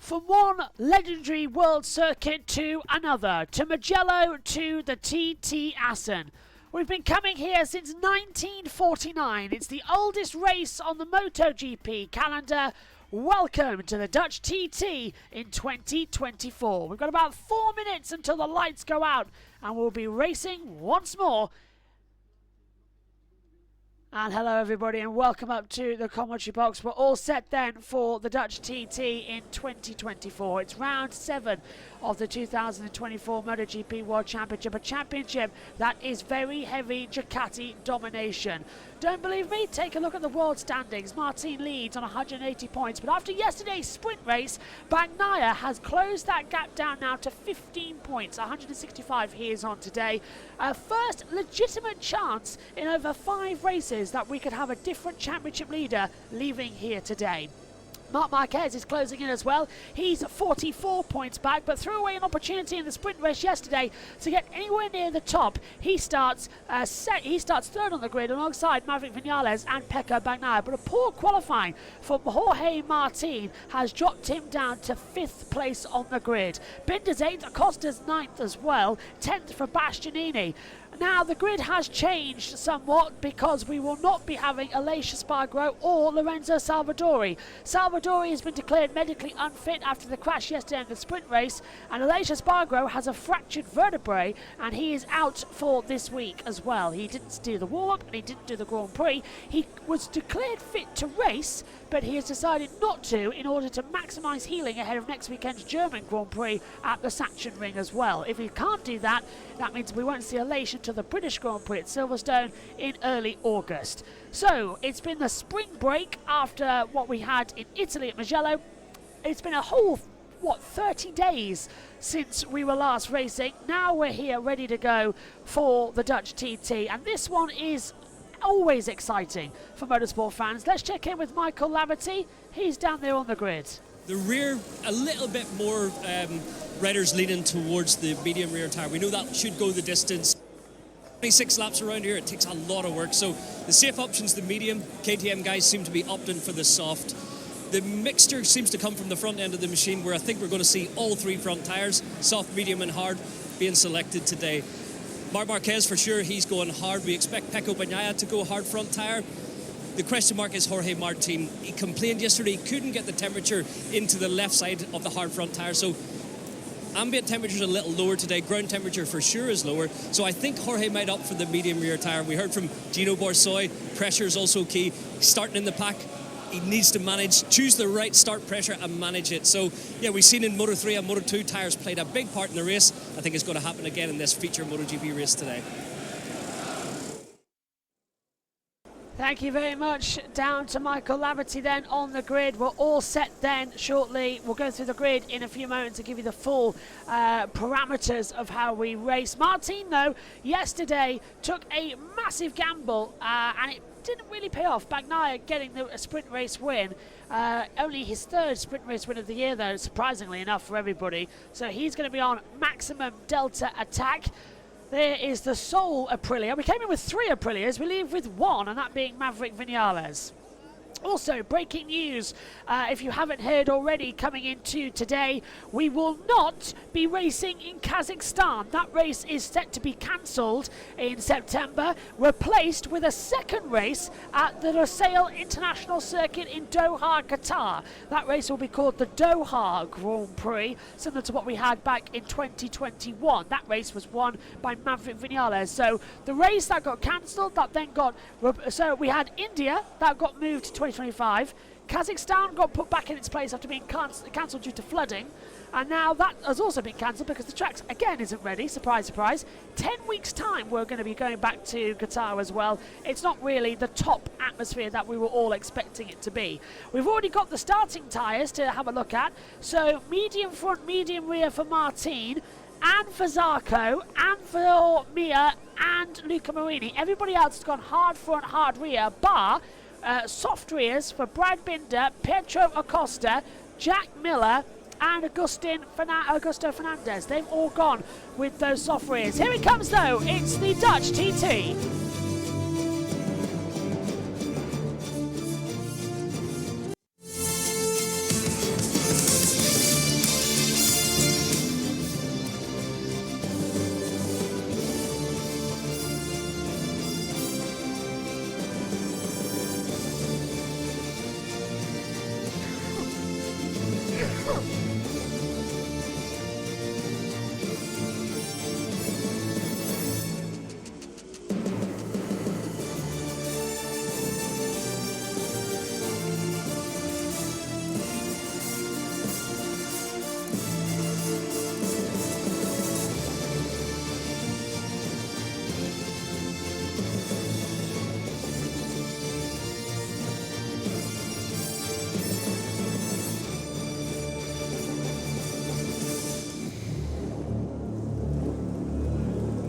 From one legendary world circuit to another, to Mugello to the TT Assen. We've been coming here since 1949. It's the oldest race on the MotoGP calendar. Welcome to the Dutch TT in 2024. We've got about 4 minutes until the lights go out and we'll be racing once more. And hello everybody and welcome up to the commentary box. We're all set then for the Dutch TT in 2024. It's round 7 of the 2024 MotoGP World Championship, a championship that is very heavy Ducati domination. Don't believe me? Take a look at the world standings. Martin leads on 180 points, but after yesterday's sprint race, Bagnaia has closed that gap down now to 15 points, 165 he is on today. First legitimate chance in over 5 races that we could have a different championship leader leaving here today. Marc Marquez is closing in as well. He's 44 points back, but threw away an opportunity in the sprint race yesterday to get anywhere near the top. He starts third on the grid alongside Maverick Vinales and Pecco Bagnaia, but a poor qualifying for Jorge Martin has dropped him down to 5th place on the grid. Binder's 8th, Acosta's 9th as well, 10th for Bastianini. Now, the grid has changed somewhat because we will not be having Aleix Espargaro or Lorenzo Salvadori. Salvadori has been declared medically unfit after the crash yesterday in the sprint race, and Aleix Espargaro has a fractured vertebrae and he is out for this week as well. He didn't do the warm-up and he didn't do the Grand Prix. He was declared fit to race, but he has decided not to in order to maximise healing ahead of next weekend's German Grand Prix at the Sachsenring as well. If he can't do that, that means we won't see Aleix to the British Grand Prix at Silverstone in early August. So it's been the spring break after what we had in Italy at Mugello. It's been a whole 30 days since we were last racing. Now we're here ready to go for the Dutch TT, and this one is always exciting for motorsport fans. Let's check in with Michael Laverty. He's down there on the grid. The rear, a little bit more riders leaning towards the medium rear tyre. We know that should go the distance. 26 laps around here, it takes a lot of work. So the safe option's the medium. KTM guys seem to be opting for the soft. The mixture seems to come from the front end of the machine, where I think we're going to see all 3 front tyres, soft, medium and hard, being selected today. Marc Marquez for sure, he's going hard. We expect Pecco Bagnaia to go hard front tyre. The question mark is Jorge Martin. He complained yesterday he couldn't get the temperature into the left side of the hard front tyre, so ambient temperature's a little lower today. Ground temperature for sure is lower, so I think Jorge might opt for the medium rear tyre. We heard from Gino Borsoi, pressure is also key. Starting in the pack, he needs to choose the right start pressure and manage it. So yeah, we've seen in Moto3 and Moto2 tyres played a big part in the race. I think it's going to happen again in this feature MotoGP race today. Thank you very much. Down to Michael Laverty then on the grid. We're all set then shortly. We'll go through the grid in a few moments to give you the full parameters of how we race. Martin, though, yesterday took a massive gamble and it didn't really pay off. Bagnaia getting a sprint race win. Only his 3rd sprint race win of the year, though, surprisingly enough for everybody. So he's going to be on maximum delta attack. There is the sole Aprilia. We came in with 3 Aprilias. We leave with 1, and that being Maverick Vinales. Also, breaking news, if you haven't heard already, coming into today, we will not be racing in Kazakhstan. That race is set to be cancelled in September, replaced with a 2nd race at the Lusail International Circuit in Doha, Qatar. That race will be called the Doha Grand Prix, similar to what we had back in 2021. That race was won by Maverick Vinales. So the race that got cancelled, that then got... So we had India, that got moved to 2025. Kazakhstan got put back in its place after being cancelled due to flooding, and now that has also been cancelled because the track again isn't ready. Surprise, surprise. 10 weeks time we're going to be going back to Qatar as well. It's not really the top atmosphere that we were all expecting it to be. We've already got the starting tyres to have a look at. So medium front, medium rear for Martin, and for Zarco, and for Mia and Luca Marini. Everybody else has gone hard front, hard rear, bar soft rears for Brad Binder, Pedro Acosta, Jack Miller and Augusto Fernandez. They've all gone with those soft rears. Here he comes though, it's the Dutch TT.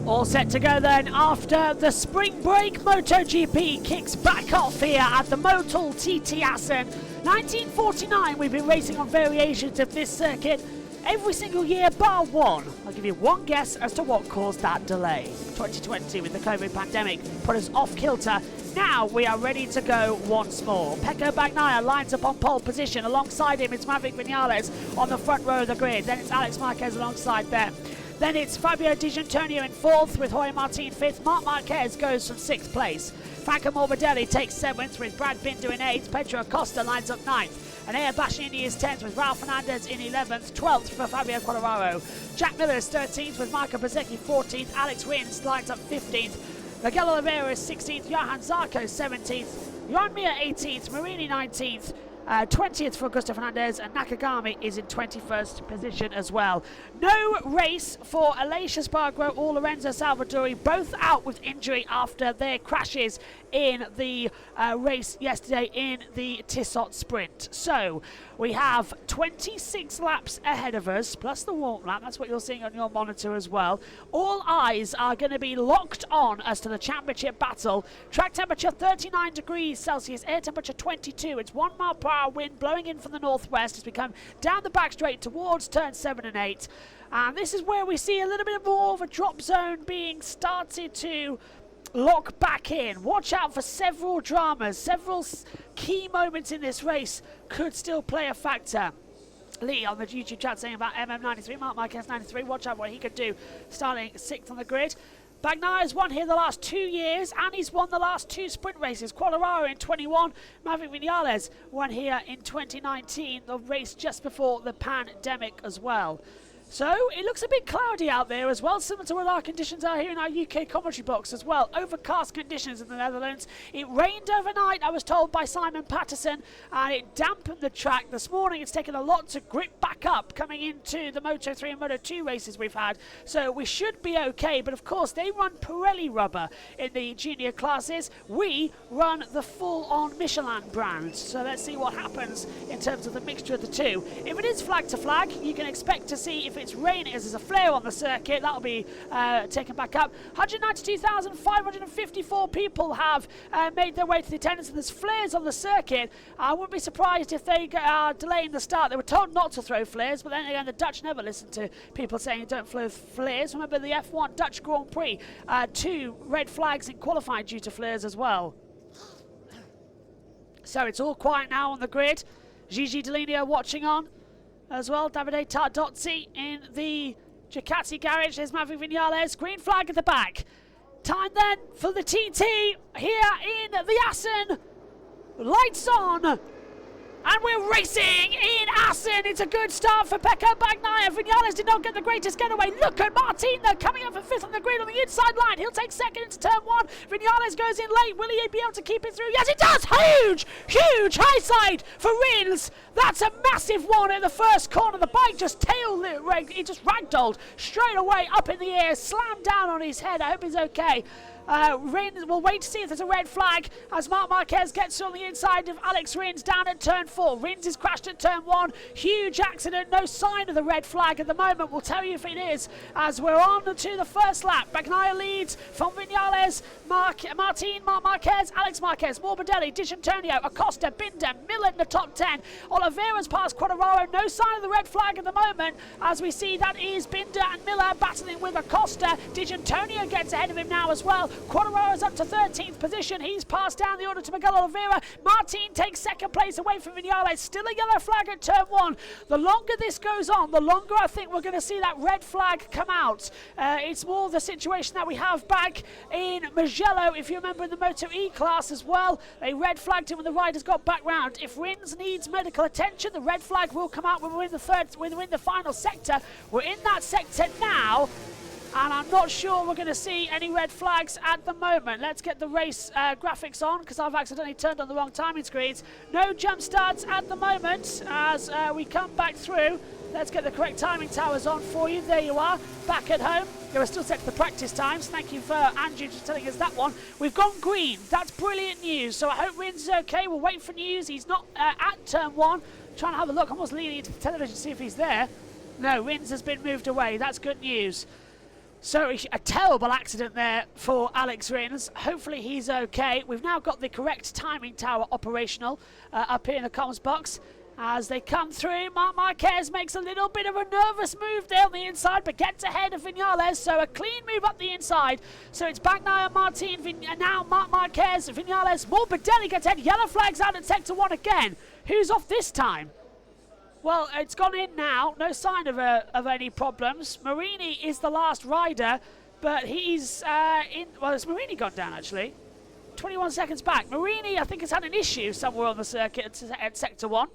All set to go then after the spring break. MotoGP kicks back off here at the Motul TT Assen. 1949 we've been racing on variations of this circuit every single year bar one. I'll give you one guess as to what caused that delay. 2020 with the COVID pandemic put us off kilter. Now we are ready to go once more. Pecco Bagnaia lines up on pole position. Alongside him it's Maverick Vinales on the front row of the grid. Then it's Alex Marquez alongside them. Then it's Fabio Di Giannantonio in 4th with Jorge Martin 5th. Marc Marquez goes from 6th place. Franco Morbidelli takes 7th with Brad Binder in 8th. Pedro Acosta lines up 9th. And Air Bashnini is 10th with Ralph Fernandez in 11th. 12th for Fabio Quartararo. Jack Miller is 13th with Marco Bezzecchi 14th. Alex Rins lines up 15th. Miguel Oliveira is 16th. Johan Zarco 17th. Johan Mir 18th. Marini 19th. 20th for Augusto Fernandez, and Nakagami is in 21st position as well. No race for Aleix Espargaro or Lorenzo Salvadori, both out with injury after their crashes in the race yesterday in the Tissot Sprint. So we have 26 laps ahead of us, plus the warm lap. That's what you're seeing on your monitor as well. All eyes are going to be locked on as to the championship battle. Track temperature 39 degrees Celsius, air temperature 22. It's 1 mile per hour wind blowing in from the northwest as we come down the back straight towards turns 7 and 8. And this is where we see a little bit more of a drop zone being started to lock back in. Watch out for several dramas. Several key moments in this race could still play a factor. Lee on the YouTube chat saying about MM93, Marc Marquez 93. Watch out what he could do starting 6th on the grid. Bagnaia has won here the last 2 years, and he's won the last 2 sprint races. Quartararo in 21, Maverick Vinales won here in 2019, the race just before the pandemic as well. So it looks a bit cloudy out there as well, similar to what our conditions are here in our UK commentary box as well. Overcast conditions in the Netherlands. It rained overnight, I was told by Simon Patterson, and it dampened the track. This morning it's taken a lot to grip back up coming into the Moto3 and Moto2 races we've had. So we should be okay, but of course they run Pirelli rubber in the junior classes. We run the full-on Michelin brand. So let's see what happens in terms of the mixture of the two. If it is flag to flag, you can expect to see if it's raining as there's a flare on the circuit, that'll be taken back up. 192,554 people have made their way to the attendance, and there's flares on the circuit. I wouldn't be surprised if they are delaying the start. They were told not to throw flares, but then again the Dutch never listen to people saying don't throw flares. Remember the F1 Dutch Grand Prix, 2 red flags in qualifying due to flares as well. So it's all quiet now on the grid. Gigi Dall'Igna watching on as well. Davide Tardozzi in the Ducati garage. There's Maverick Vinales. Green flag at the back. Time then for the TT here in the Assen. Lights on. And we're racing in Assen. It's a good start for Pecco Bagnaia. Vinales did not get the greatest getaway. Look at Martin though, coming up for 5th on the grid on the inside line. He'll take 2nd into turn 1. Vinales goes in late. Will he be able to keep it through? Yes, he does. Huge high side for Rins. That's a massive one in the first corner. The bike just he just ragdolled straight away up in the air, slammed down on his head. I hope he's okay. Rins, we'll wait to see if there's a red flag as Marc Marquez gets on the inside of Alex Rins down at turn 4. Rins is crashed at turn 1. Huge accident, no sign of the red flag at the moment. We'll tell you if it is as we're on to the first lap. Bagnaia leads from Vinales, Martin, Marc Marquez, Alex Marquez, Morbidelli, Di Giannantonio, Acosta, Binder, Miller in the top 10. Oliveira's past Quartararo, no sign of the red flag at the moment as we see that is Binder and Miller battling with Acosta. Di Giannantonio gets ahead of him now as well. Quartararo's up to 13th position. He's passed down the order to Miguel Oliveira. Martin takes 2nd place away from Vinales. Still a yellow flag at turn 1. The longer this goes on, the longer I think we're going to see that red flag come out. It's more the situation that we have back in Mugello, if you remember in the Moto E class as well. They red flagged him when the riders got back round. If Rins needs medical attention, the red flag will come out when we're in the final sector. We're in that sector now. And I'm not sure we're going to see any red flags at the moment. Let's get the race graphics on because I've accidentally turned on the wrong timing screens. No jump starts at the moment as we come back through. Let's get the correct timing towers on for you. There you are, back at home. You are still set to the practice times. Thank you for Andrew for telling us that one. We've gone green. That's brilliant news. So I hope Rins is okay. We'll wait for news. He's not at turn 1. Trying to have a look. I'm almost leaning into the television to see if he's there. No, Rins has been moved away. That's good news. So a terrible accident there for Alex Rins. Hopefully he's okay. We've now got the correct timing tower operational up here in the comms box. As they come through, Marc Marquez makes a little bit of a nervous move there on the inside, but gets ahead of Vinales, so a clean move up the inside. So it's Bagnaia, Martin, and now Marc Marquez, Vinales, Morbidelli gets ahead. Yellow flags out at Sector 1 again. Who's off this time? Well, it's gone in now. No sign of any problems. Marini is the last rider, but he's in. Well, it's Marini gone down, actually. 21 seconds back. Marini, I think, has had an issue somewhere on the circuit at Sector 1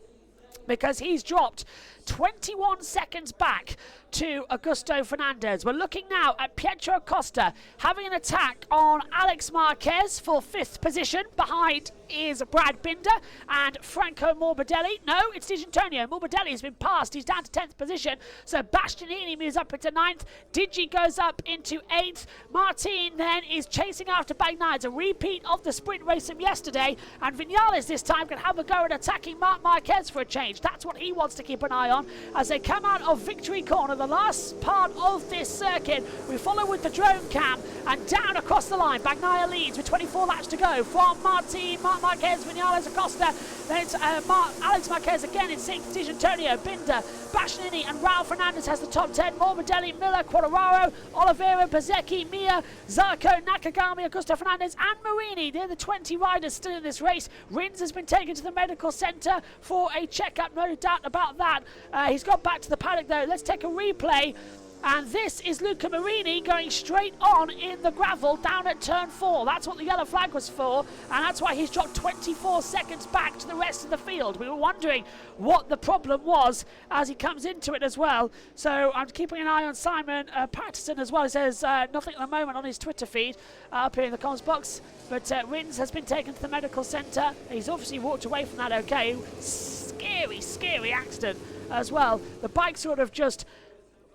because he's dropped 21 seconds back to Augusto Fernandez. We're looking now at Pietro Costa having an attack on Alex Marquez for 5th position. Behind is Brad Binder and Franco Morbidelli. No, it's Di Antonio. Morbidelli has been passed. He's down to 10th position. So Bastianini moves up into 9th. Digi goes up into 8th. Martin then is chasing after Bagnaia. It's a repeat of the sprint race from yesterday. And Vinales this time can have a go at attacking Marc Marquez for a change. That's what he wants to keep an eye on as they come out of Victory Corner, the last part of this circuit. We follow with the drone cam and down across the line. Bagnaia leads with 24 laps to go from Martin, Marc Marquez, Vinales, Acosta. Then it's Alex Marquez again in 6th. Di Antonio, Binder, Bastianini and Raul Fernandez has the top 10. Morbidelli, Miller, Quadraro, Oliveira, Bezecchi, Mia, Zarco, Nakagami, Augusto Fernandez and Marini. They're the 20 riders still in this race. Rins has been taken to the medical centre for a checkup, no doubt about that. He's got back to the paddock though. Let's take a replay. And this is Luca Marini going straight on in the gravel down at turn 4. That's what the yellow flag was for, and that's why he's dropped 24 seconds back to the rest of the field. We were wondering what the problem was as he comes into it as well. So I'm keeping an eye on Simon Patterson as well. He says nothing at the moment on his Twitter feed up here in the comms box. But Rins has been taken to the medical centre. He's obviously walked away from that okay. Scary, scary accident as well. The bike sort of just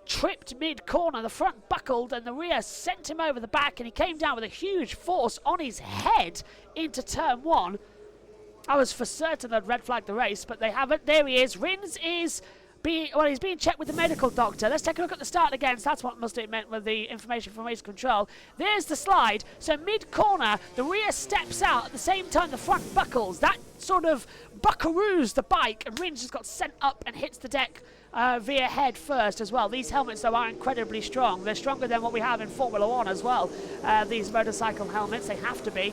tripped mid-corner, the front buckled and the rear sent him over the back and he came down with a huge force on his head into turn 1. I was for certain they'd red flag the race, but they haven't. There he is. Rins is he's being checked with the medical doctor. Let's take a look at the start again. So that's what must have meant with the information from race control. There's the slide. So mid-corner, the rear steps out at the same time the front buckles. That sort of buckaroos the bike, and Rins just got sent up and hits the deck via head first as well. These helmets, though, are incredibly strong. They're stronger than what we have in Formula 1 as well. These motorcycle helmets, they have to be.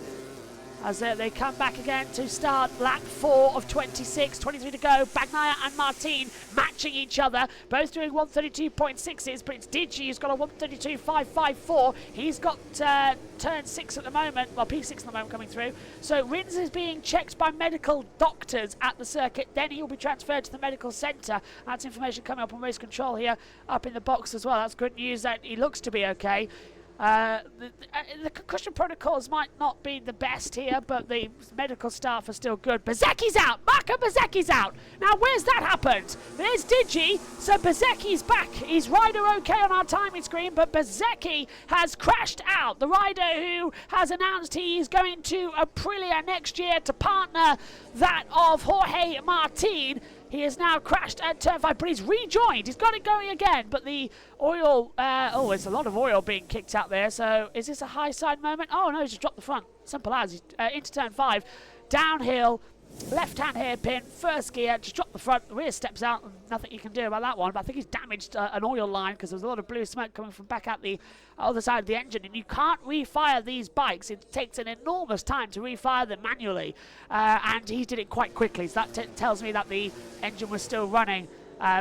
As they come back again to start lap 4 of 26, 23 to go. Bagnaia and Martin matching each other, both doing 132.6s, but it's Digi who's got a 132.554. He's got turn 6 at the moment, well, P6 at the moment coming through. So Rins is being checked by medical doctors at the circuit, then he'll be transferred to the medical centre. That's information coming up on race control here, up in the box as well. That's good news that he looks to be okay. The concussion protocols might not be the best here, but the medical staff are still good. Bezecchi's out! Marco Bezecchi's out! Now, where's that happened? There's Digi, so Bezecchi's back. He's rider okay on our timing screen, but Bezecchi has crashed out. The rider who has announced he is going to Aprilia next year to partner that of Jorge Martin. He has now crashed at turn 5, but he's rejoined. He's got it going again, but the oil... there's a lot of oil being kicked out there. So is this a high side moment? Oh, no, he's just dropped the front. Simple as. He's into turn 5. Downhill, left-hand hairpin, first gear, just drop the front. The rear steps out, and nothing you can do about that one. But I think he's damaged an oil line because there's a lot of blue smoke coming from back out the other side of the engine, and you can't refire these bikes. It takes an enormous time to refire them manually, and he did it quite quickly, so that tells me that the engine was still running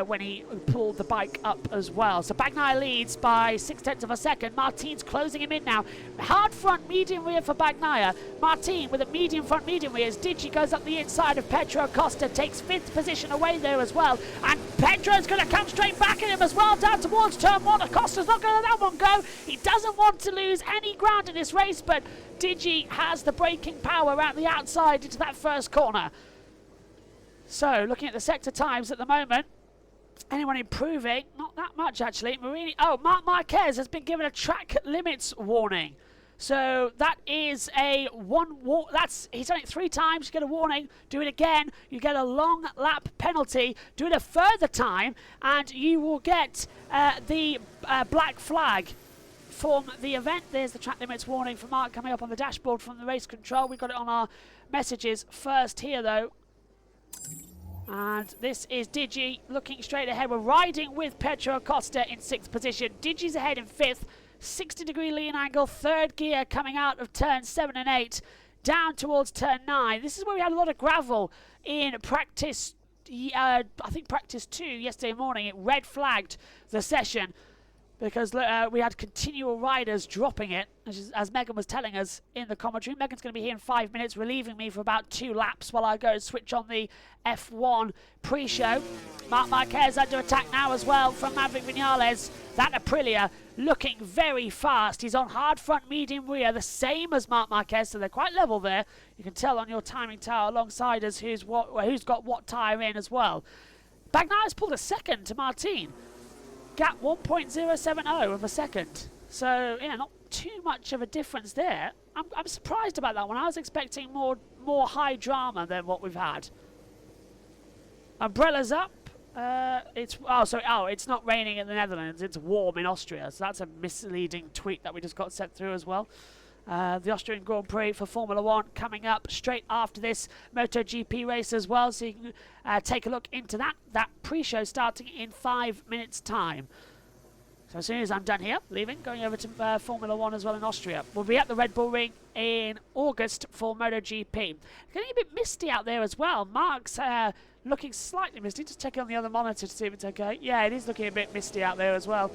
when he pulled the bike up as well. So Bagnaia leads by 0.6 of a second. Martin's closing him in now. Hard front, medium rear for Bagnaia. Martin with a medium front, medium rear as Digi goes up the inside of Pedro Acosta, takes 5th position away there as well. And Pedro's going to come straight back at him as well, down towards turn 1. Acosta's not going to let that one go. He doesn't want to lose any ground in this race, but Digi has the braking power around the outside into that first corner. So, looking at the sector times at the moment, anyone improving? Not that much, actually. Marini. Oh, Marc Marquez has been given a track limits warning. So that is a he's done it 3 times, you get a warning. Do it again, you get a long lap penalty. Do it a further time, and you will get the black flag. from the event. There's the track limits warning for Mark coming up on the dashboard from the race control. We got it on our messages first here though. And this is Digi looking straight ahead. We're riding with Pedro Acosta in 6th position. Digi's ahead in 5th, 60-degree lean angle, 3rd gear coming out of turn 7 and 8, down towards turn 9. This is where we had a lot of gravel in practice. I think practice 2 yesterday morning. It red flagged the session because we had continual riders dropping it, as Megan was telling us in the commentary. Megan's going to be here in 5 minutes, relieving me for about 2 laps while I go and switch on the F1 pre-show. Marc Marquez under attack now as well from Maverick Vinales. That Aprilia looking very fast. He's on hard front, medium rear, the same as Marc Marquez, so they're quite level there. You can tell on your timing tower alongside us who's got what tyre in as well. Bagnaia pulled a second to Martin. Gap 1.070 of a second. So, yeah, not too much of a difference there. I'm surprised about that one. I was expecting more high drama than what we've had. Umbrellas up. It's not raining in the Netherlands. It's warm in Austria. So that's a misleading tweet that we just got sent through as well. The Austrian Grand Prix for Formula 1 coming up straight after this MotoGP race as well, so you can take a look into that pre-show starting in 5 minutes time. So as soon as I'm done here, going over to Formula 1 as well in Austria. We'll be at the Red Bull Ring in August for MotoGP. Getting a bit misty out there as well. Mark's looking slightly misty. Just checking on the other monitor to see if it's okay. Yeah, it is looking a bit misty out there as well.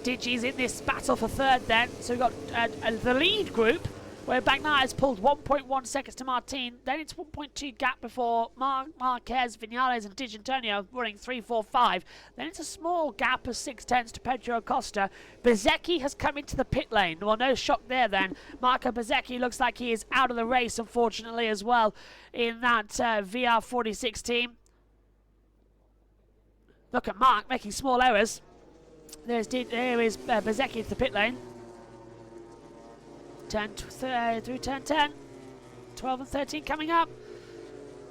Digi's in this battle for 3rd then. So we've got the lead group where Bagnaia has pulled 1.1 seconds to Martin. Then it's 1.2 gap before Marquez, Vinales and Digi Antonio running 3.45. Then it's a small gap of 0.6 to Pedro Acosta. Bezzecchi has come into the pit lane. Well, no shock there then. Marco Bezzecchi looks like he is out of the race, unfortunately, as well in that VR46 team. Look at Mark making small errors. There is Bezzecchi into the pit lane. Through turn 10. 12 and 13 coming up.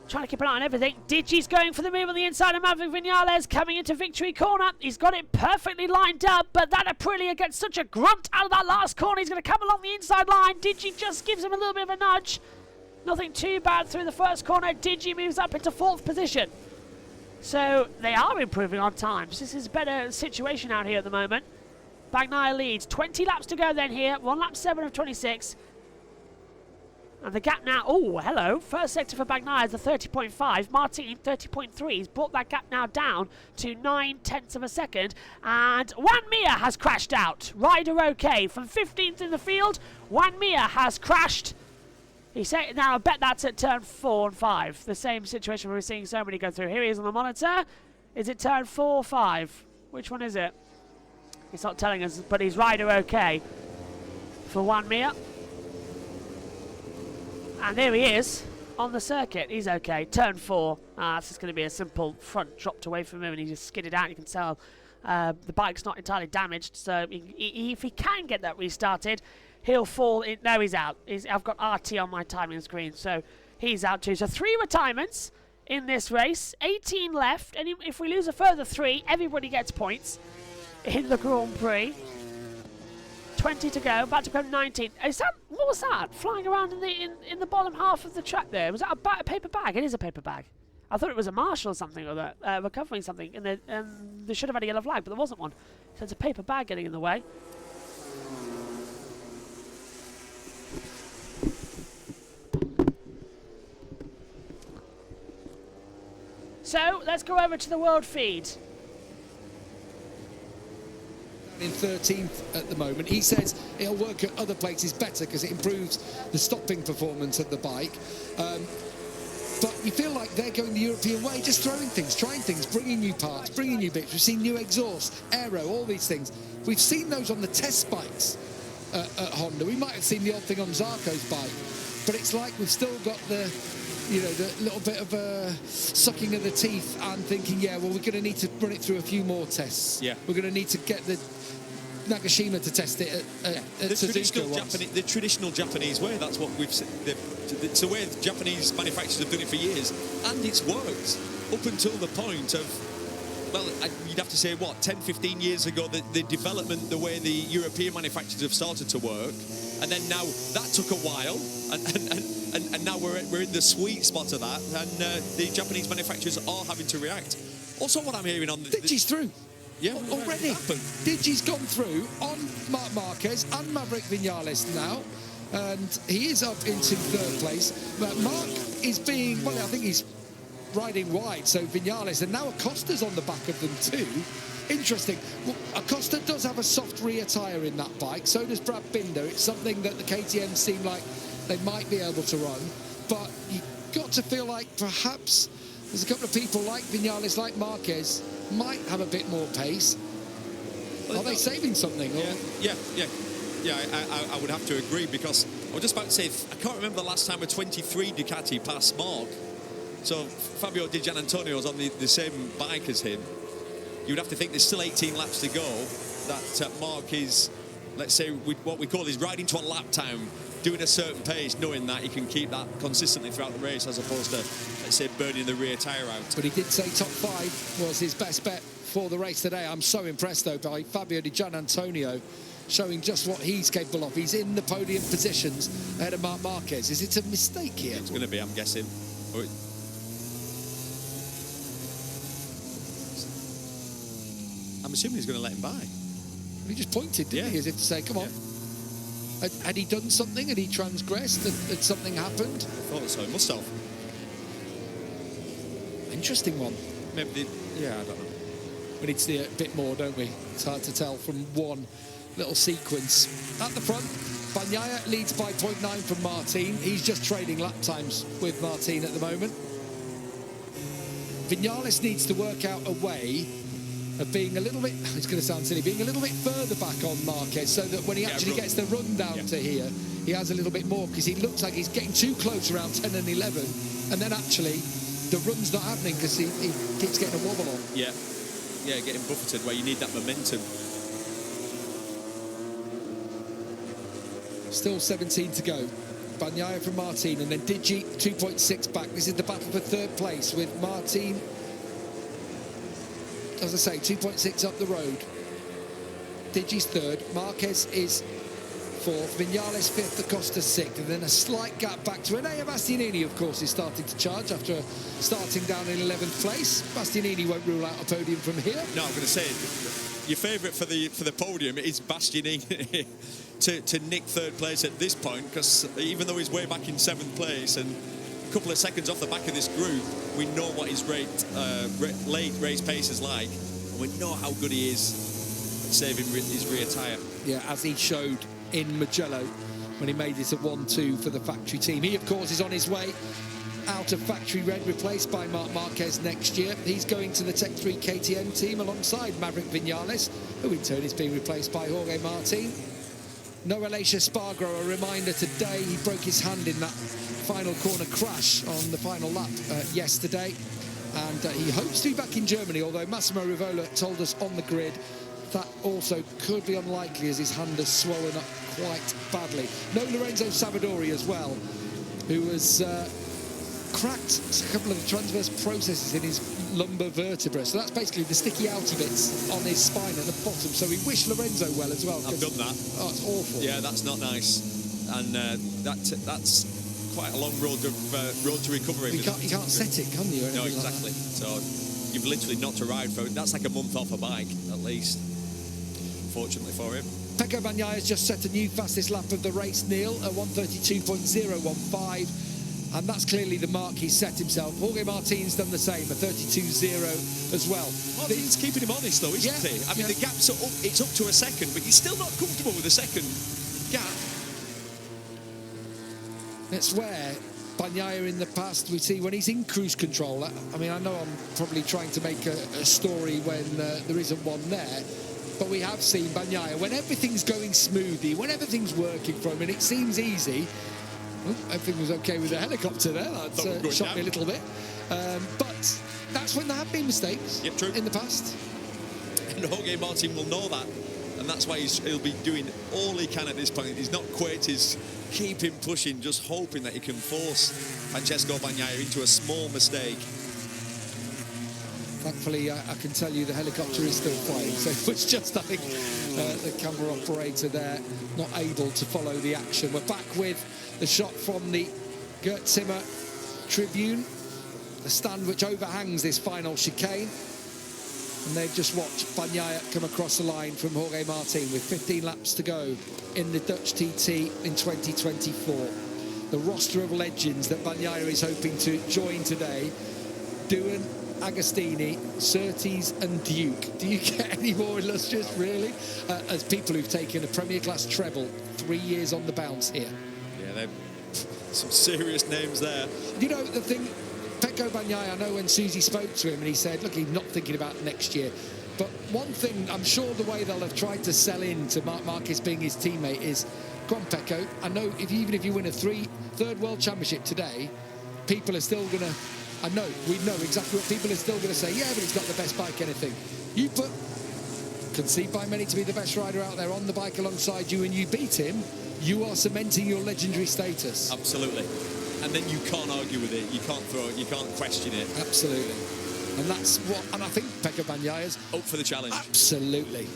Trying to keep an eye on everything. Digi's going for the move on the inside of Maverick Vinales coming into victory corner. He's got it perfectly lined up, but that Aprilia gets such a grunt out of that last corner. He's going to come along the inside line. Digi just gives him a little bit of a nudge. Nothing too bad through the first corner. Digi moves up into 4th position. So they are improving on times. This is a better situation out here at the moment. Bagnaia leads. 20 laps to go then here. 1 lap 7 of 26. And the gap now, oh, hello. First sector for Bagnaia is the 30.5. Martin, 30.3. He's brought that gap now down to 9/10 of a second. And Juan Mir has crashed out. Rider okay. From 15th in the field, Juan Mir has crashed. He said, now I bet that's at turn 4 and 5. The same situation we're seeing so many go through. Here he is on the monitor. Is it turn 4 or 5? Which one is it? It's not telling us, but he's rider okay for Juan Mir. And there he is on the circuit. He's okay. Turn 4. This is going to be a simple front dropped away from him and he just skidded out. You can tell the bike's not entirely damaged. So if he can get that restarted, he'll fall in. No, he's out. I've got RT on my timing screen, so he's out too. So 3 retirements in this race. 18 left. And if we lose a further 3, everybody gets points in the Grand Prix. 20 to go, about to go 19. What was that? Flying around in the bottom half of the track there. Was that a paper bag? It is a paper bag. I thought it was a marshal or something, or that recovering something, and they should have had a yellow flag, but there wasn't one. So it's a paper bag getting in the way. So let's go over to the world feed. In 13th at the moment. He says it'll work at other places better because it improves the stopping performance of the bike. But you feel like they're going the European way, just throwing things, trying things, bringing new parts, bringing new bits. We've seen new exhaust, aero, all these things. We've seen those on the test bikes at Honda. We might have seen the odd thing on Zarco's bike, but it's like we've still got the little bit of sucking of the teeth and thinking, yeah, well, we're going to need to run it through a few more tests. Yeah. We're going to need to get the Nagashima to test it at the traditional Japanese way. That's what we've seen. It's the way Japanese manufacturers have done it for years, and it's worked up until the point of well, you'd have to say, what, 10, 15 years ago, the development, the way the European manufacturers have started to work, and then now that took a while, and now we're in the sweet spot of that, and the Japanese manufacturers are having to react. Also, what I'm hearing on Digi's through. Yeah, already. Digi's gone through on Marc Marquez and Maverick Vinales now, and he is up into third place. But Marc is being, well, I think he's riding wide, so Vinales, and now Acosta's on the back of them too. Interesting. Well, Acosta does have a soft rear tyre in that bike, so does Brad Binder. It's something that the KTM seem like they might be able to run, but you've got to feel like perhaps there's a couple of people like Vinales, like Marquez, might have a bit more pace. Are they saving something? Or? Yeah, I would have to agree, because I was just about to say, I can't remember the last time a 23 Ducati passed Marc. So Fabio Di Giannantonio's on the same bike as him. You'd have to think there's still 18 laps to go, that Marc is, let's say, what we call is riding to a lap time, doing a certain pace, knowing that he can keep that consistently throughout the race, as opposed to, let's say, burning the rear tyre out. But he did say top 5 was his best bet for the race today. I'm so impressed, though, by Fabio Di Giannantonio, showing just what he's capable of. He's in the podium positions ahead of Marc Marquez. Is it a mistake here? It's going to be, I'm guessing. I'm assuming he's going to let him by. He just pointed, didn't he, as if to say, come on. Had he done something? Had he transgressed? Had something happened? I thought so. He must have. Interesting one. Maybe, yeah, I don't know. We need to see a bit more, don't we? It's hard to tell from one little sequence. At the front, Bagnaia leads by 0.9 from Martin. He's just trading lap times with Martin at the moment. Vinales needs to work out a way of being a little bit, it's going to sound silly, being a little bit further back on Marquez, so that when he actually gets the run down to here, he has a little bit more, because he looks like he's getting too close around 10 and 11, and then actually the run's not happening because he keeps getting a wobble on. Yeah, getting buffeted where you need that momentum. Still 17 to go. Bagnaia from Martin, and then Digi 2.6 back. This is the battle for third place with Martin, as I say, 2.6 up the road. Digi's third, Marquez is fourth, Vinales fifth, Acosta sixth, and then a slight gap back to Enea Bastianini, of course, is starting to charge after starting down in 11th place. Bastianini won't rule out a podium from here. No, I'm going to say, your favourite for the podium is Bastianini to nick third place at this point, because even though he's way back in 7th place and a couple of seconds off the back of this group, we know what his late race pace is like, and we know how good he is at saving his rear tyre. Yeah, as he showed in Mugello when he made it a 1-2 for the factory team. He, of course, is on his way out of factory red, replaced by Marc Marquez next year. He's going to the Tech 3 KTM team alongside Maverick Vinales, who in turn is being replaced by Jorge Martin. Noah Spargro, a reminder today, he broke his hand in that final corner crash on the final lap yesterday, and he hopes to be back in Germany, although Massimo Rivola told us on the grid that also could be unlikely, as his hand has swollen up quite badly. No Lorenzo Savadori as well, who has cracked a couple of the transverse processes in his lumbar vertebra, so that's basically the sticky outy bits on his spine at the bottom, so we wish Lorenzo well as well. I've done that. Oh, it's awful. Yeah, that's not nice, and that's quite a long road to recovery. You can't set it, can you? No, exactly. So you've literally not to ride for it. That's like a month off a bike, at least, fortunately for him. Pecco Bagnaia has just set a new fastest lap of the race, Neil, at 1:32.015. And that's clearly the mark he's set himself. Jorge Martin's done the same, a 32.0 as well. Martin's keeping him honest, though, isn't he? I mean, the gap's up, it's up to a second, but he's still not comfortable with a second gap. That's where Bagnaia in the past, we see when he's in cruise control. I mean, I know I'm probably trying to make a story when there isn't one there, but we have seen Bagnaia, when everything's going smoothly, when everything's working for him and it seems easy. Oh, everything was okay with the helicopter there. That shocked me a little bit. But that's when there have been mistakes in the past. And Jorge Martin will know that. And that's why he'll be doing all he can at this point. He's not quit, he's keeping pushing, just hoping that he can force Francesco Bagnaia into a small mistake. Thankfully, I can tell you the helicopter is still flying. So it was just, I think, the camera operator there not able to follow the action. We're back with the shot from the Gert Zimmer tribune, the stand which overhangs this final chicane. And they've just watched Bagnaia come across the line from Jorge Martin with 15 laps to go in the Dutch TT in 2024. The roster of legends that Bagnaia is hoping to join today: Doohan, Agostini, Surtees and Duke. Do you get any more illustrious, really? As people who've taken a Premier Class treble 3 years on the bounce here. Yeah, they're some serious names there. You know, the thing, Pecco Bagnaia, I know when Susie spoke to him and he said, look, he's not thinking about next year. But one thing, I'm sure the way they'll have tried to sell in to Marc Marquez being his teammate is, come on, Pecco, I know even if you win a third World Championship today, people are still going to, I know, we know exactly what people are still going to say. Yeah, but he's got the best bike, anything. You put, conceived by many to be the best rider out there on the bike alongside you, and you beat him, you are cementing your legendary status. Absolutely. And then you can't argue with it. You can't throw it. You can't question it. Absolutely. And that's what, and I think Pecco Bagnaia's up for the challenge. Absolutely.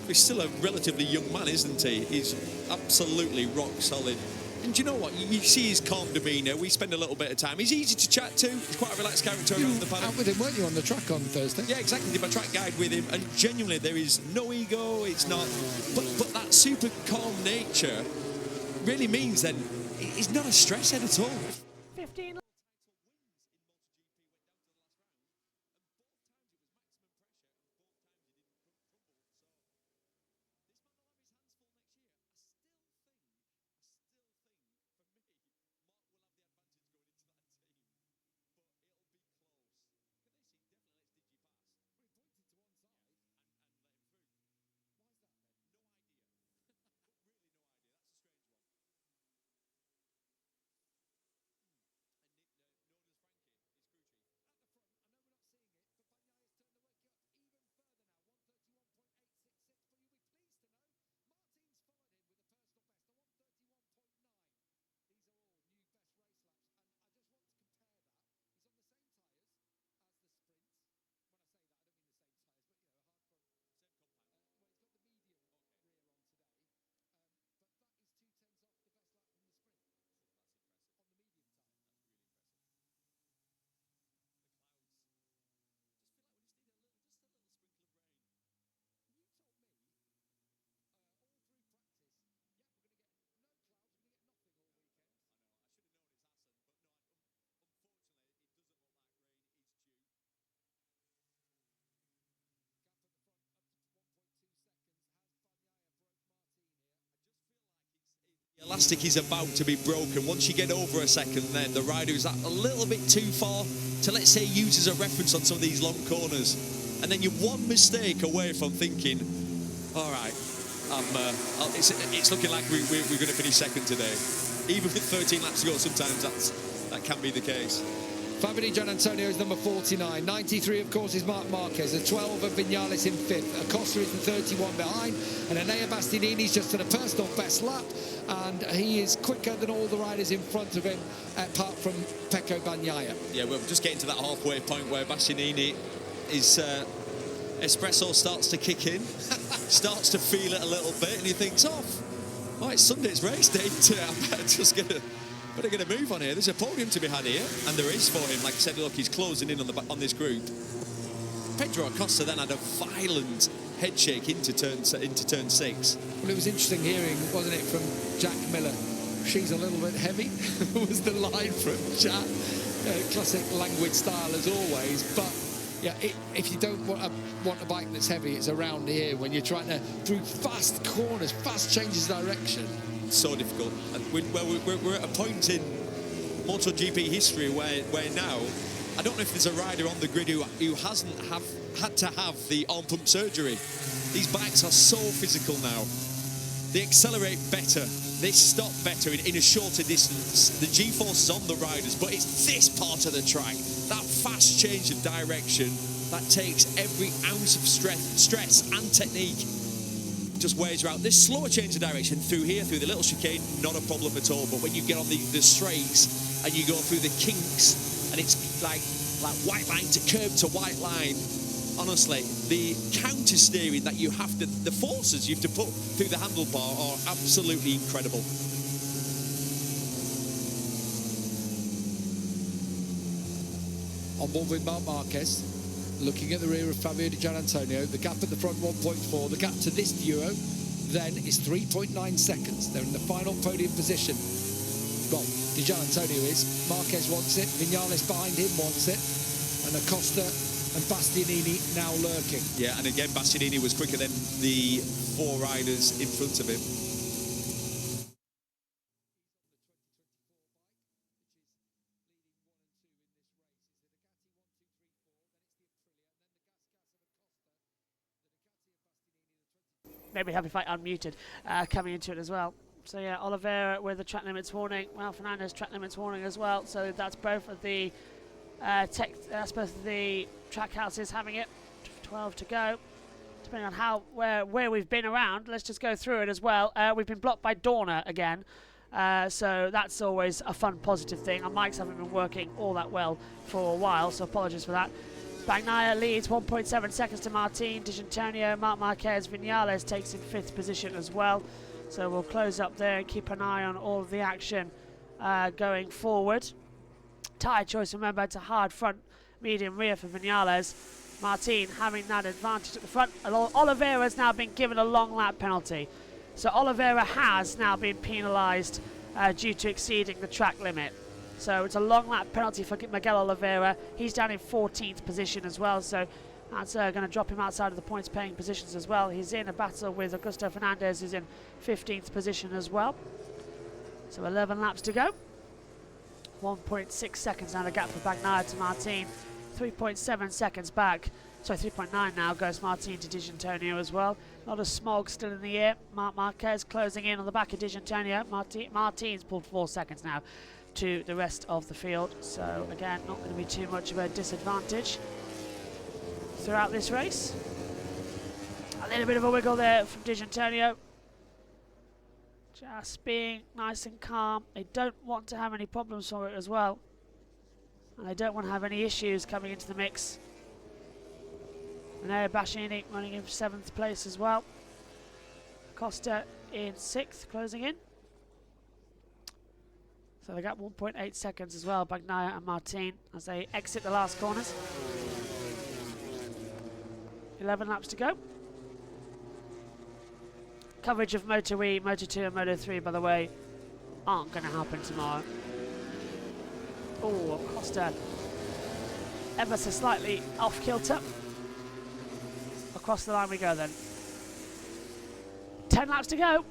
He's still a relatively young man, isn't he? He's absolutely rock solid. And do you know what? You see his calm demeanour. We spend a little bit of time. He's easy to chat to. He's quite a relaxed character around the paddock. Out with him, weren't you, on the track on Thursday? Yeah, exactly. Did my track guide with him, and genuinely there is no ego. It's not, but that super calm nature really means that he's not a stress head at all. 15. Elastic is about to be broken. Once you get over a second, then the rider is a little bit too far to, let's say, use as a reference on some of these long corners. And then you're one mistake away from thinking, all right, it's looking like we're going to finish second today. Even with 13 laps to go, sometimes that can be the case. Fabio Di Giannantonio is number 49. 93, of course, is Marc Marquez. A 12 of Viñales in 5th. Acosta is in 31 behind. And Enea Bastianini's just at a personal best lap. And he is quicker than all the riders in front of him, apart from Pecco Bagnaia. Yeah, we're just getting to that halfway point where Bastianini is... espresso starts to kick in, starts to feel it a little bit, and he thinks, oh, it's Sunday's race day. I better just better get a move on here. There's a podium to be had here, and there is for him. Like I said, look, he's closing in on this group. Pedro Acosta then had a violent head shake into turn 6. Well, it was interesting hearing, wasn't it, from Jack Miller? She's a little bit heavy, was the line from Jack. Classic language style as always, but yeah, if you don't want a bike that's heavy, it's around here when you're trying to, through fast corners, fast changes of direction. So difficult. We're at a point in MotoGP history where now, I don't know if there's a rider on the grid who hasn't had to have the arm pump surgery. These bikes are so physical now. They accelerate better. They stop better in a shorter distance. The G-force is on the riders, but it's this part of the track, that fast change of direction, that takes every ounce of stress and technique, just wears you out. This slower change of direction through here, through the little chicane, not a problem at all. But when you get on the straights and you go through the kinks, and it's like like white line to curb to white line. Honestly, the counter steering that you have to, the forces you have to put through the handlebar are absolutely incredible. On board with Marc Marquez, looking at the rear of Fabio Di Giannantonio. The gap at the front, 1.4. The gap to this Euro, then, is 3.9 seconds. They're in the final podium position. Well, Di Giannantonio is. Marquez wants it. Vinales behind him wants it. And Acosta and Bastianini now lurking. Yeah, and again, Bastianini was quicker than the 4 riders in front of him. Maybe happy if I unmuted coming into it as well. So yeah, Oliveira with the track limits warning. Well, Fernandez track limits warning as well. So that's both of the both of the track houses having it. 12 to go. Depending on where we've been around, let's just go through it as well. We've been blocked by Dorna again. So that's always a fun, positive thing. Our mics haven't been working all that well for a while, so apologies for that. Bagnaia leads 1.7 seconds to Martin. Di Giannantonio, Marc Marquez, Vinales takes in 5th position as well. So we'll close up there and keep an eye on all of the action going forward. Tyre choice, remember, it's a hard front, medium rear for Vinales. Martin having that advantage at the front. Oliveira's now been given a long lap penalty. So Oliveira has now been penalised due to exceeding the track limit. So it's a long lap penalty for Miguel Oliveira. He's down in 14th position as well, so that's going to drop him outside of the points paying positions as well. He's in a battle with Augusto Fernandez, who's in 15th position as well. So 11 laps to go. 1.6 seconds now the gap for Bagnaia to Martin. 3.7 seconds back. Sorry, 3.9 now goes Martin to Di Giannantonio as well. A lot of smog still in the air. Marc Marquez closing in on the back of Di Giannantonio. Martin's pulled 4 seconds now to the rest of the field. So again, not going to be too much of a disadvantage throughout this race. A little bit of a wiggle there from Di Giannantonio. Just being nice and calm. They don't want to have any problems for it as well. And they don't want to have any issues coming into the mix. Renee Bastianini running in 7th place as well. Costa in 6th, closing in. So they got 1.8 seconds as well, Bagnaia and Martin, as they exit the last corners. 11 laps to go. Coverage of Moto E, Moto 2 and Moto 3, by the way, aren't going to happen tomorrow. Oh, Costa ever so slightly off kilter. Across the line we go then. 10 laps to go.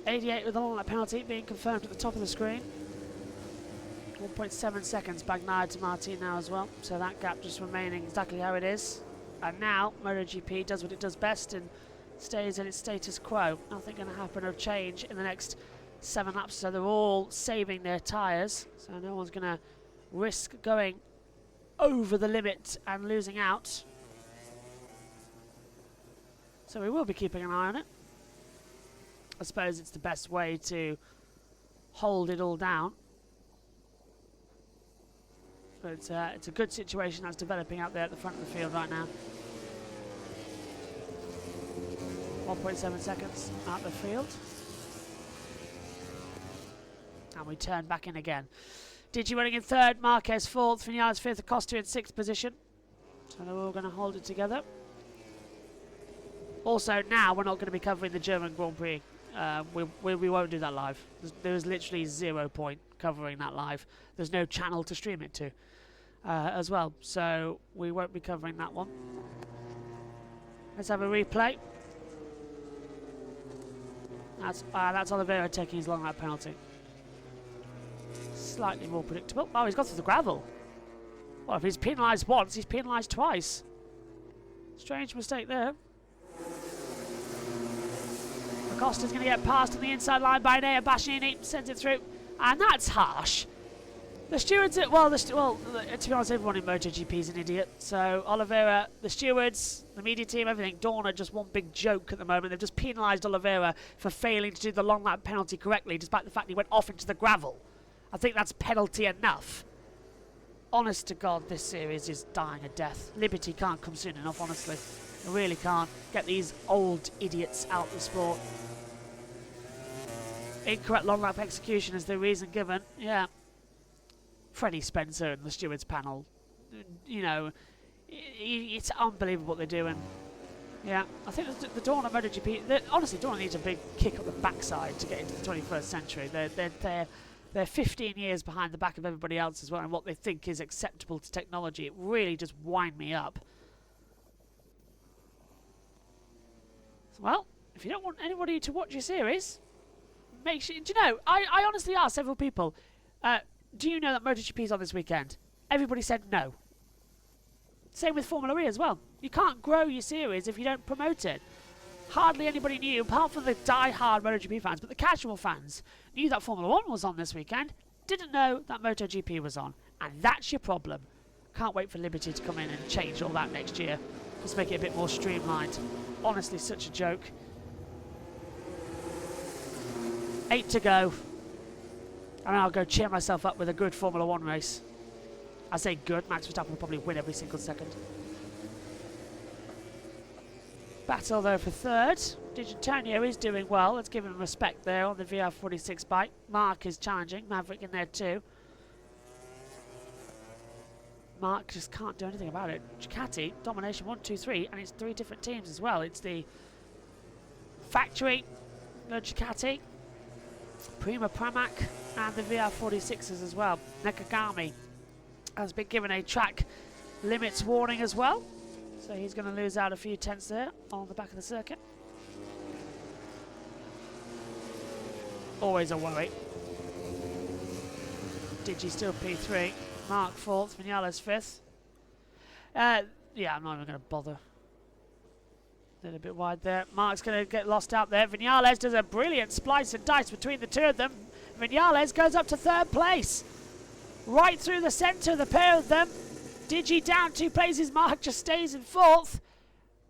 88 with a long lap penalty being confirmed at the top of the screen. 1.7 seconds Bagnaia to Martin now as well. So that gap just remaining exactly how it is. And now MotoGP does what it does best and stays in its status quo. Nothing going to happen or change in the next 7 laps. So they're all saving their tyres. So no one's going to risk going over the limit and losing out. So we will be keeping an eye on it. I suppose it's the best way to hold it all down. But it's a good situation that's developing out there at the front of the field right now. 1.7 seconds out the field. And we turn back in again. Digi running in 3rd, Marquez 4th, Vinales 5th, Acosta in 6th position. So they're all going to hold it together. Also, now we're not going to be covering the German Grand Prix. We won't do that live. There's literally 0 point covering that live. There's no channel to stream it to as well. So we won't be covering that one. Let's have a replay. That's Oliveira taking his long lap penalty. Slightly more predictable. Oh, he's got through the gravel. Well, if he's penalised once, he's penalised twice. Strange mistake there. Acosta's going to get passed on the inside line by Nea Bastianini, sends it through, and that's harsh. The stewards, to be honest, everyone in MotoGP is an idiot. So Oliveira, the stewards, the media team, everything, Dawn are just one big joke at the moment. They've just penalised Oliveira for failing to do the long lap penalty correctly, despite the fact he went off into the gravel. I think that's penalty enough. honest to God, this series is dying a death. Liberty can't come soon enough, honestly. They really can't. Get these old idiots out of the sport. Incorrect long lap execution is the reason given. Yeah. Freddie Spencer and the stewards panel. You know, it's unbelievable what they're doing. Yeah, I think the Dawn of MotoGP, honestly, Dawn needs a big kick up the backside to get into the 21st century. They're 15 years behind the back of everybody else as well, and what they think is acceptable to technology. It really just wind me up. Well, if you don't want anybody to watch your series, make sure. Do you know? I honestly asked several people, do you know that MotoGP is on this weekend? Everybody said no. Same with Formula E as well. You can't grow your series if you don't promote it. Hardly anybody knew, apart from the die-hard MotoGP fans, but the casual fans knew that Formula 1 was on this weekend, didn't know that MotoGP was on. And that's your problem. Can't wait for Liberty to come in and change all that next year. Just make it a bit more streamlined. Honestly, such a joke. 8 to go. And I'll go cheer myself up with a good Formula 1 race. I say good, Max Verstappen will probably win every single second. Battle though for third. Digitantonio is doing well. Let's give him respect there on the VR46 bike. Mark is challenging. Maverick in there too. Mark just can't do anything about it. Ducati, domination 1, 2, 3, and it's 3 different teams as well. It's the factory, the Ducati, Prima Pramac, and the VR46s as well. Nakagami has been given a track limits warning as well. So he's going to lose out a few tenths there on the back of the circuit. Always a worry. Digi still P3. Mark 4th. Vinales 5th. Yeah, I'm not even going to bother. A little bit wide there. Mark's going to get lost out there. Vinales does a brilliant splice and dice between the two of them. Vinales goes up to 3rd place. Right through the centre of the pair of them. Digi down 2 places. Mark just stays in 4th.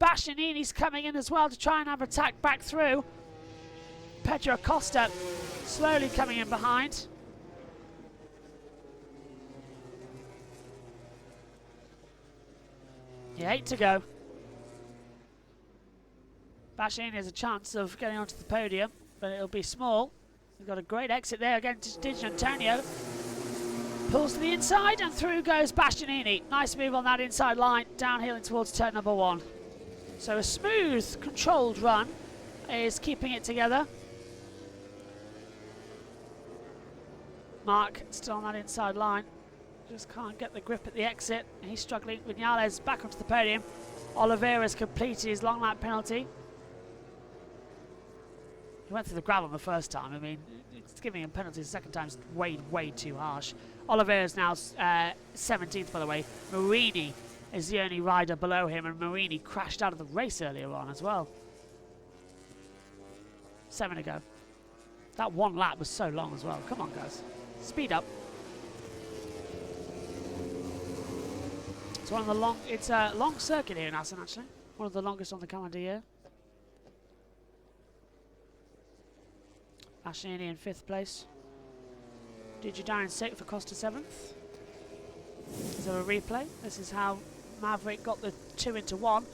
Bastianini's coming in as well to try and have attack back through. Pedro Acosta slowly coming in behind. Yeah, 8 to go. Bastianini has a chance of getting onto the podium, but it'll be small. We've got a great exit there again to Digitantonio. Pulls to the inside and through goes Bastianini. Nice move on that inside line, downhill towards turn number 1. So a smooth, controlled run is keeping it together. Mark still on that inside line. Just can't get the grip at the exit. He's struggling. Vinales back onto the podium. Oliveira's completed his long lap penalty. He went through the gravel the first time. I mean, it's giving him penalties the second time is way too harsh. Oliveira's now 17th, by the way. Marini is the only rider below him, and Marini crashed out of the race earlier on as well. 7 to go. That one lap was so long as well. Come on, guys. Speed up. It's one of the long. It's a long circuit here in Assen, actually. One of the longest on the calendar year. Bastianini in 5th place. Digitantonio in 6th for Costa 7th. Is there a replay? This is how Maverick got the 2 into 1.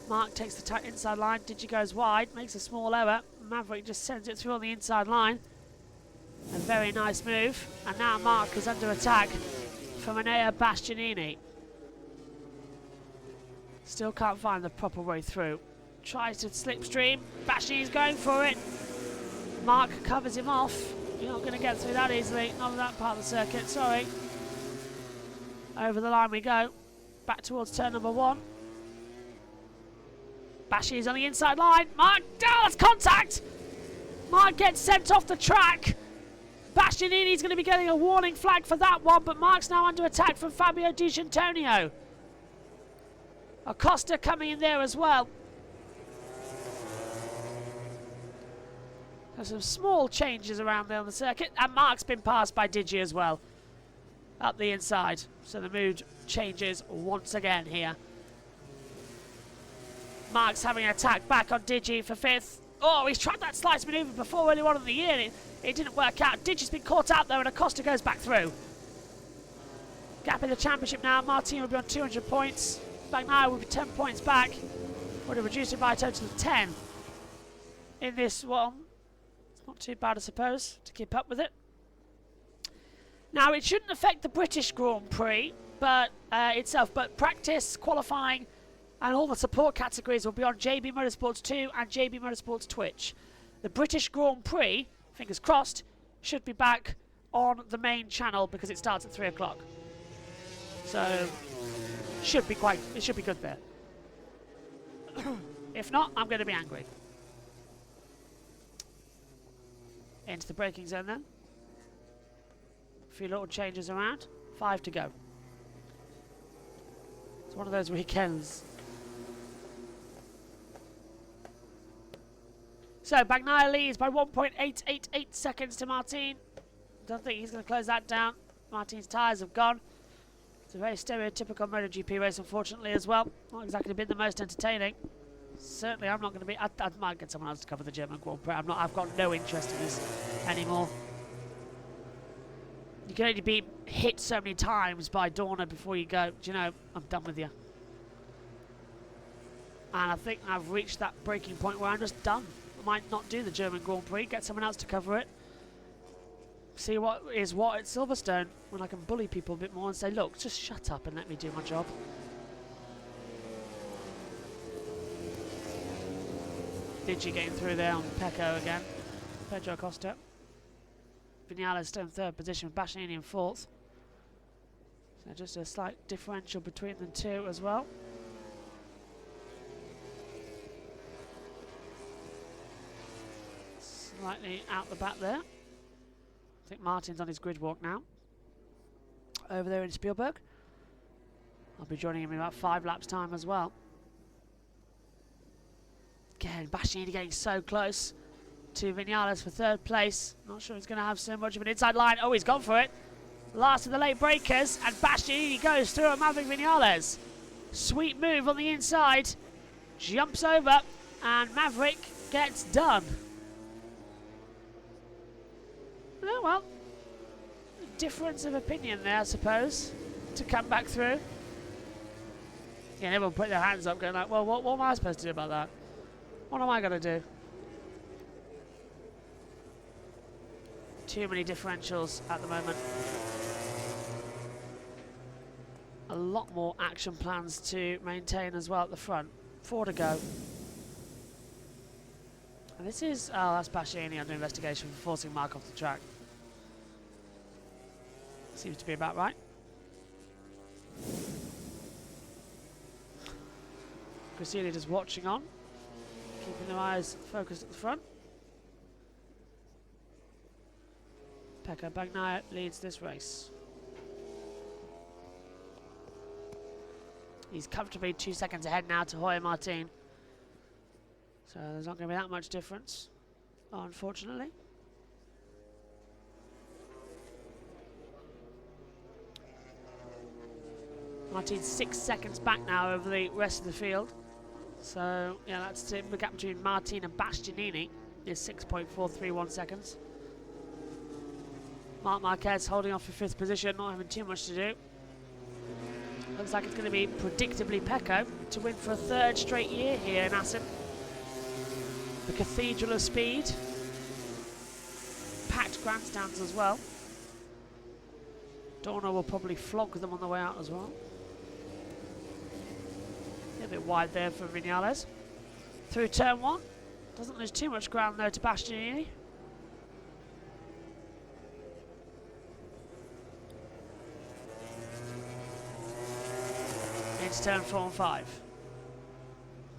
Mark takes the tight inside line. Digi goes wide, makes a small error. Maverick just sends it through on the inside line. A very nice move. And now Mark is under attack from Enea Bastianini. Still can't find the proper way through. Tries to slipstream. Bastianini's going for it. Mark covers him off. You're not going to get through that easily. Not on that part of the circuit, sorry. Over the line we go. Back towards turn number 1. Bastianini's on the inside line. Mark, that's contact! Mark gets sent off the track. Bastianini's going to be getting a warning flag for that one, but Mark's now under attack from Fabio Digitantonio. Acosta coming in there as well. There's some small changes around there on the circuit, and Mark's been passed by Digi as well. Up the inside, so the mood changes once again here. Mark's having an attack back on Digi for 5th. Oh, he's tried that slice manoeuvre before early on in the year. It didn't work out. Digi's been caught out though, and Acosta goes back through. Gap in the championship now. Martin will be on 200 points. Bagnaia will be 10 points back. Would have reduced it by a total of 10 in this one. It's not too bad, I suppose, to keep up with it. Now, it shouldn't affect the British Grand Prix itself, but practice, qualifying, and all the support categories will be on JB Motorsports 2 and JB Motorsports Twitch. The British Grand Prix, fingers crossed, should be back on the main channel because it starts at 3 o'clock. So, it should be good there. If not, I'm going to be angry. Into the braking zone then. A few little changes around. 5 to go. It's one of those weekends. So, Bagnaia leads by 1.888 seconds to Martin. Don't think he's going to close that down. Martin's tyres have gone. It's a very stereotypical MotoGP race, unfortunately, as well. Not exactly been the most entertaining. Certainly, I'm not going to be. I might get someone else to cover the German Grand Prix. I've got no interest in this anymore. You can only be hit so many times by Dorna before you go, do you know, I'm done with you. And I think I've reached that breaking point where I'm just done. I might not do the German Grand Prix, get someone else to cover it. See what is what at Silverstone, when I can bully people a bit more and say, look, just shut up and let me do my job. Digi getting through there on Pecco again. Pedro Costa. Vinales still in third position, Bastianini in fourth. So just a slight differential between the two as well. Slightly out the back there. I think Martin's on his grid walk now. Over there in Spielberg. I'll be joining him in about 5 laps time as well. Again, Bastianini getting so close to Vinales for third place. Not sure he's going to have so much of an inside line. Oh, he's gone for it. Last of the late breakers, and Bastianini goes through a Maverick Vinales. Sweet move on the inside. Jumps over, and Maverick gets done. Oh, well, difference of opinion there, I suppose, to come back through. Yeah, everyone put their hands up going like, well, what am I supposed to do about that? What am I going to do? Too many differentials at the moment. A lot more action plans to maintain as well at the front. 4 to go. And this is... Oh, that's Bastianini under investigation for forcing Mark off the track. Seems to be about right. Grisili just watching on. Keeping their eyes focused at the front. Pecco Bagnaia leads this race. He's comfortably 2 seconds ahead now to Jorge Martin. So there's not going to be that much difference, unfortunately. Martin's 6 seconds back now over the rest of the field. So, yeah, that's it. The gap between Martin and Bastianini is 6.431 seconds. Marc Marquez holding off for 5th position, not having too much to do. Looks like it's going to be predictably Pecco to win for a 3rd straight year here in Assen. The Cathedral of Speed. Packed grandstands as well. Dorna will probably flog them on the way out as well. A bit wide there for Vinales. Through turn 1. Doesn't lose too much ground though to Bastianini. Into turn 4 and 5.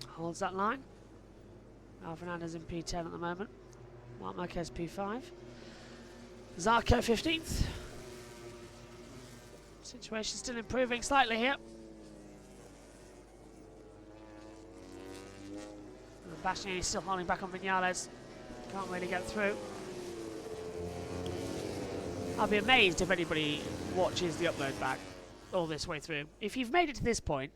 Holds that line. Al Fernandez in P10 at the moment. Marc Marquez P5. Zarco 15th. Situation still improving slightly here. Bastianini still holding back on Vinales. Can't really get through. I'll be amazed if anybody watches the upload back all this way through. If you've made it to this point,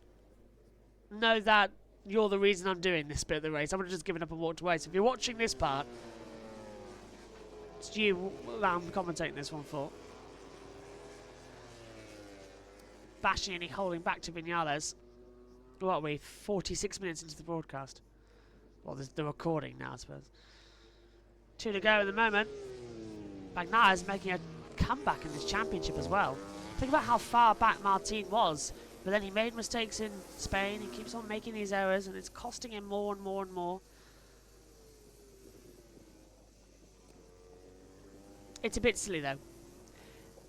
know that you're the reason I'm doing this bit of the race. I would have just given up and walked away. So if you're watching this part, it's you that I'm commentating this one for. Bastianini holding back to Vinales. What are we, 46 minutes into the broadcast? Well, there's the recording now, I suppose. 2 to go at the moment. Bagnaia making a comeback in this championship as well. Think about how far back Martin was, but then he made mistakes in Spain. He keeps on making these errors, and it's costing him more and more and more. It's a bit silly though.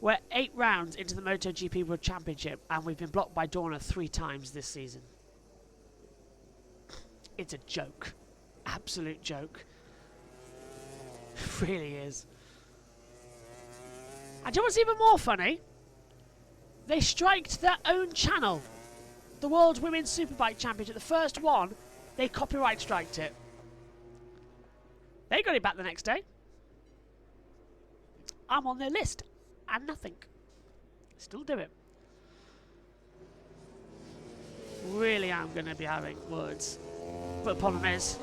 We're 8 rounds into the MotoGP World Championship, and we've been blocked by Dorna 3 times this season. It's a joke. Absolute joke. Really is. And do you know what's even more funny? They striked their own channel. The World Women's Superbike Championship, the first one, they copyright striked it. They got it back the next day. I'm on their list. And nothing. Still do it. Really am going to be having words. But the problem is,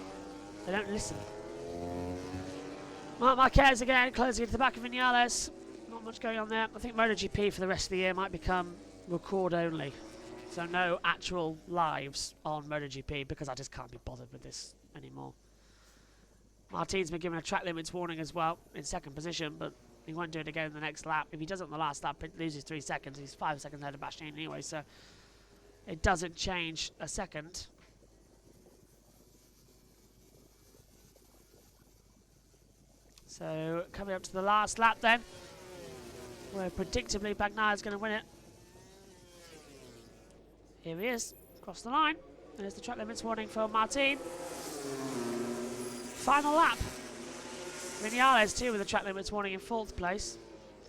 they don't listen. Marc Marquez again, closing into the back of Vinales. Not much going on there. I think MotoGP for the rest of the year might become record only. So no actual lives on MotoGP, because I just can't be bothered with this anymore. Martin's been given a track limits warning as well, in 2nd position, but he won't do it again in the next lap. If he does it on the last lap, it loses 3 seconds. He's 5 seconds ahead of Bastianini anyway, so it doesn't change a second. So coming up to the last lap then, where predictably Bagnaia is going to win it. Here he is, across the line. There's the track limits warning for Martin. Final lap. Vinales too with the track limits warning in 4th place.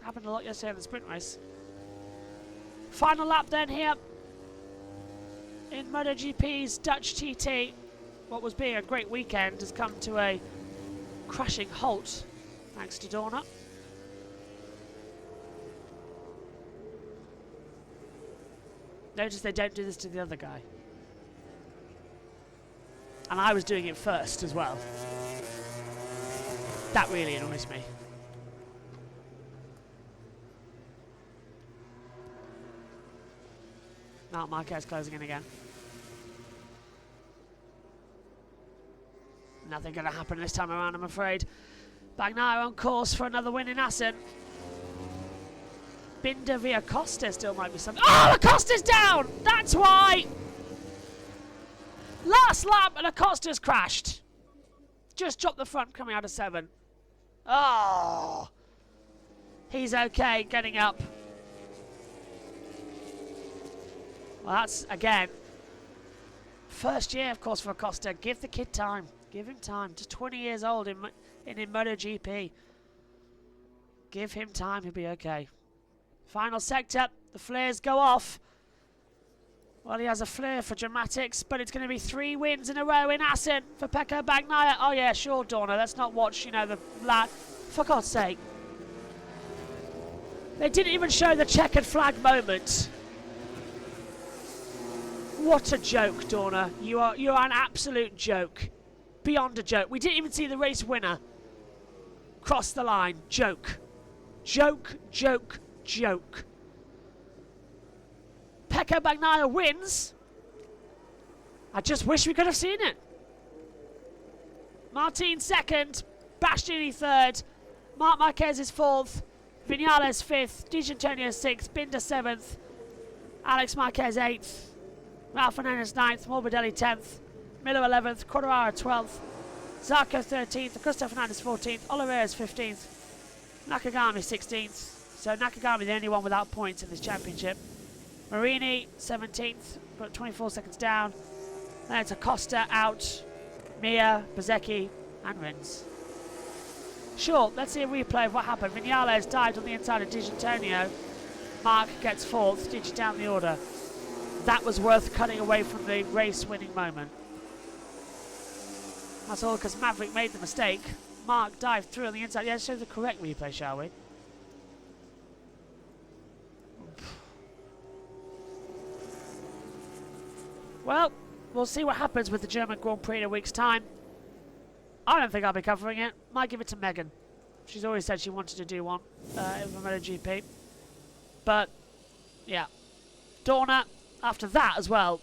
Happened a lot yesterday in the sprint race. Final lap then here in MotoGP's Dutch TT. What was being a great weekend has come to a crashing halt thanks to Dorna. Notice they don't do this to the other guy. And I was doing it first as well. That really annoys me. Now Marquez closing in again. Nothing going to happen this time around, I'm afraid. Bagnaia on course for another win in Assen. Binder via Costa still might be something. Oh, Acosta's down! That's why! Last lap and Acosta's crashed. Just dropped the front coming out of 7. Oh! He's okay, getting up. Well, that's, again, first year, of course, for Acosta. Give the kid time. Give him time. Just 20 years old in MotoGP. Give him time, he'll be okay. Final sector, the flares go off. Well, he has a flare for dramatics, but it's going to be 3 wins in a row in Assen for Pecco Bagnaia. Oh yeah, sure, Dorna, let's not watch, you know, the lad. For God's sake. They didn't even show the checkered flag moment. What a joke, Dorna. You are an absolute joke. Beyond a joke. We didn't even see the race winner cross the line. Joke. Joke, joke, joke. Pecco Bagnaia wins. I just wish we could have seen it. Martin 2nd, Bastianini 3rd, Marc Marquez is 4th, Vinales 5th, Di Giannantonio 6th, Binder 7th, Alex Marquez 8th, Ralph Fernandez 9th, Morbidelli 10th, Miller 11th, Quartararo 12th, Zarco 13th, Augusto Fernandez 14th, Oliveira's 15th, Nakagami 16th. So Nakagami the only one without points in this championship. Marini 17th, but 24 seconds down. Then it's Acosta out, Mia, Bezecchi, and Rins. Sure, let's see a replay of what happened. Vinales dived on the inside of Di Giannantonio. Mark gets 4th, Digi down the order. That was worth cutting away from the race-winning moment. That's all because Maverick made the mistake. Mark dived through on the inside. Yeah, let's show the correct replay, shall we? Well, we'll see what happens with the German Grand Prix in a week's time. I don't think I'll be covering it. Might give it to Megan. She's always said she wanted to do one in MotoGP. But, yeah. Dorna, after that as well,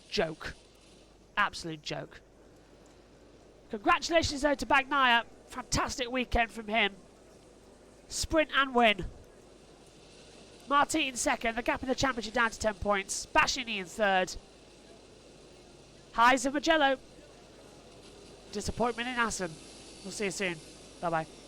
joke. Absolute joke. Congratulations though to Bagnaia. Fantastic weekend from him. Sprint and win. Marti in second. The gap in the championship down to 10 points. Bastianini in third. Highs of Mugello. Disappointment in Assen. We'll see you soon. Bye-bye.